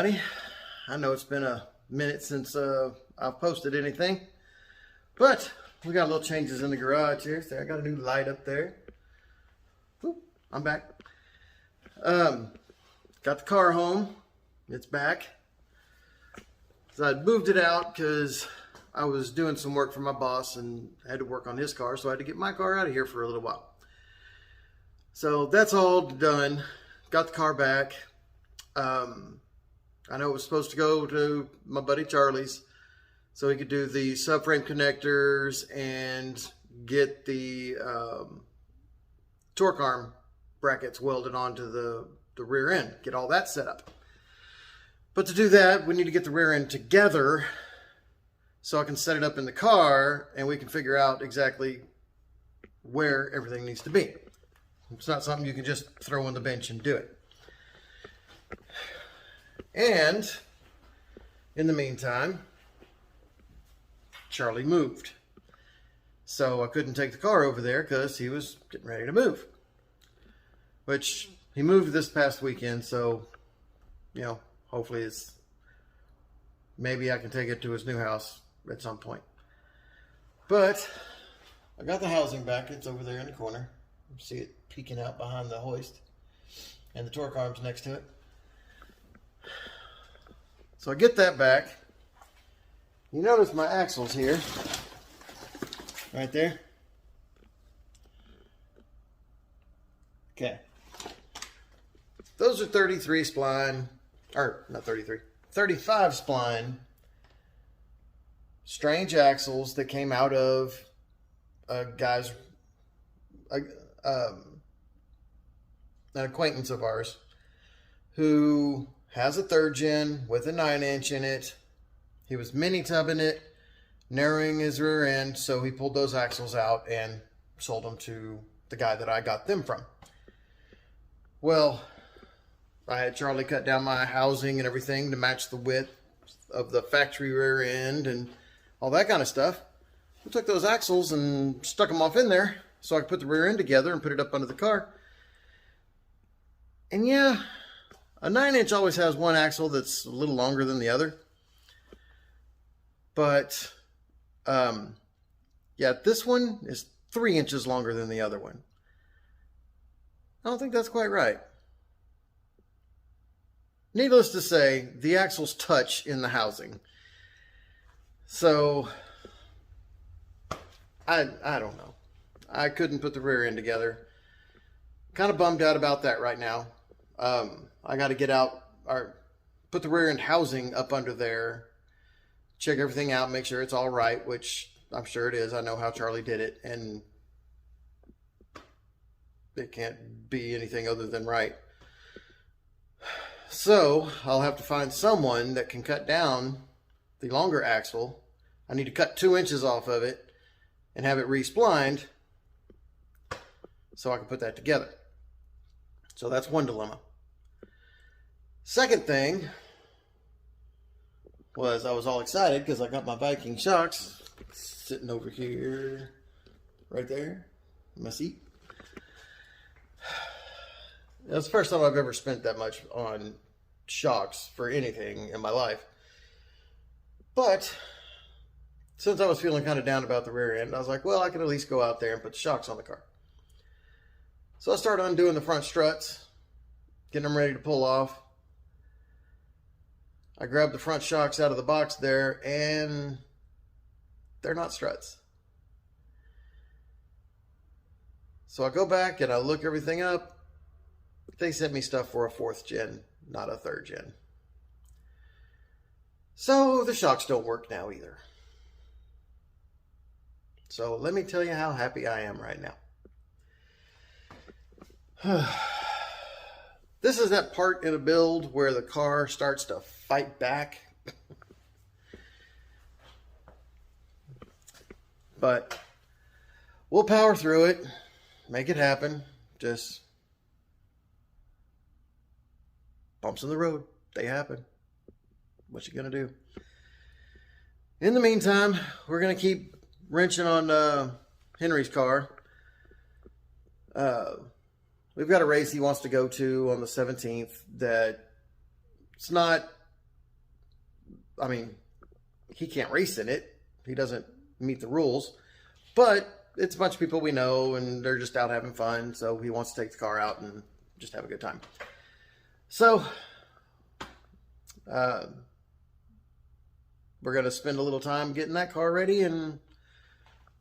everybody. I know it's been a minute since I've posted anything, but we got little changes in the garage here. So I got a new light up there. Whoop, I'm back. Got the car home. It's back. So I moved it out because I was doing some work for my boss and had to work on his car, so I had to get my car out of here for a little while. So that's all done. Got the car back. I know it was supposed to go to my buddy Charlie's so he could do the subframe connectors and get the torque arm brackets welded onto the rear end, get all that set up. But to do that, we need to get the rear end together so I can set it up in the car and we can figure out exactly where everything needs to be. It's not something you can just throw on the bench and do it. And in the meantime, Charlie moved. So I couldn't take the car over there because he was getting ready to move. Which he moved this past weekend, so, you know, hopefully maybe I can take it to his new house at some point. But I got the housing back. It's over there in the corner. You see it peeking out behind the hoist. And the torque arm's next to it. So I get that back. You notice my axles here. Right there. Okay. Those are 33 spline, or not 33, 35 spline strange axles that came out of a guy's, an acquaintance of ours who has a 3rd gen with a 9-inch in it. He was mini tubbing it, narrowing his rear end, so he pulled those axles out and sold them to the guy that I got them from. Well, I had Charlie cut down my housing and everything to match the width of the factory rear end and all that kind of stuff. We took those axles and stuck them off in there so I could put the rear end together and put it up under the car. And yeah, a 9-inch always has one axle that's a little longer than the other. But, yeah, this one is 3 inches longer than the other one. I don't think that's quite right. Needless to say, the axles touch in the housing. So, I don't know. I couldn't put the rear end together. Kind of bummed out about that right now. I got to get out, or put the rear end housing up under there, check everything out, make sure it's all right, which I'm sure it is. I know how Charlie did it, and it can't be anything other than right. So I'll have to find someone that can cut down the longer axle. I need to cut 2 inches off of it and have it re-splined so I can put that together. So that's one dilemma. Second thing was I was all excited because I got my Viking shocks sitting over here, right there, in my seat. That's the first time I've ever spent that much on shocks for anything in my life. But since I was feeling kind of down about the rear end, I was like, well, I can at least go out there and put the shocks on the car. So I started undoing the front struts, getting them ready to pull off. I grabbed the front shocks out of the box there, and they're not struts. So I go back and I look everything up. They sent me stuff for a 4th gen, not a 3rd gen. So the shocks don't work now either. So let me tell you how happy I am right now. This is that part in a build where the car starts to fight back. But we'll power through it, make it happen. Just bumps in the road, they happen. What you gonna do? In the meantime, we're gonna keep wrenching on Henry's car. We've got a race he wants to go to on the 17th that it's not I mean, he can't race in it. He doesn't meet the rules. But it's a bunch of people we know, and they're just out having fun. So he wants to take the car out and just have a good time. So we're going to spend a little time getting that car ready, and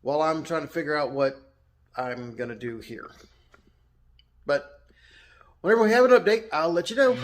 while I'm trying to figure out what I'm going to do here. But whenever we have an update, I'll let you know.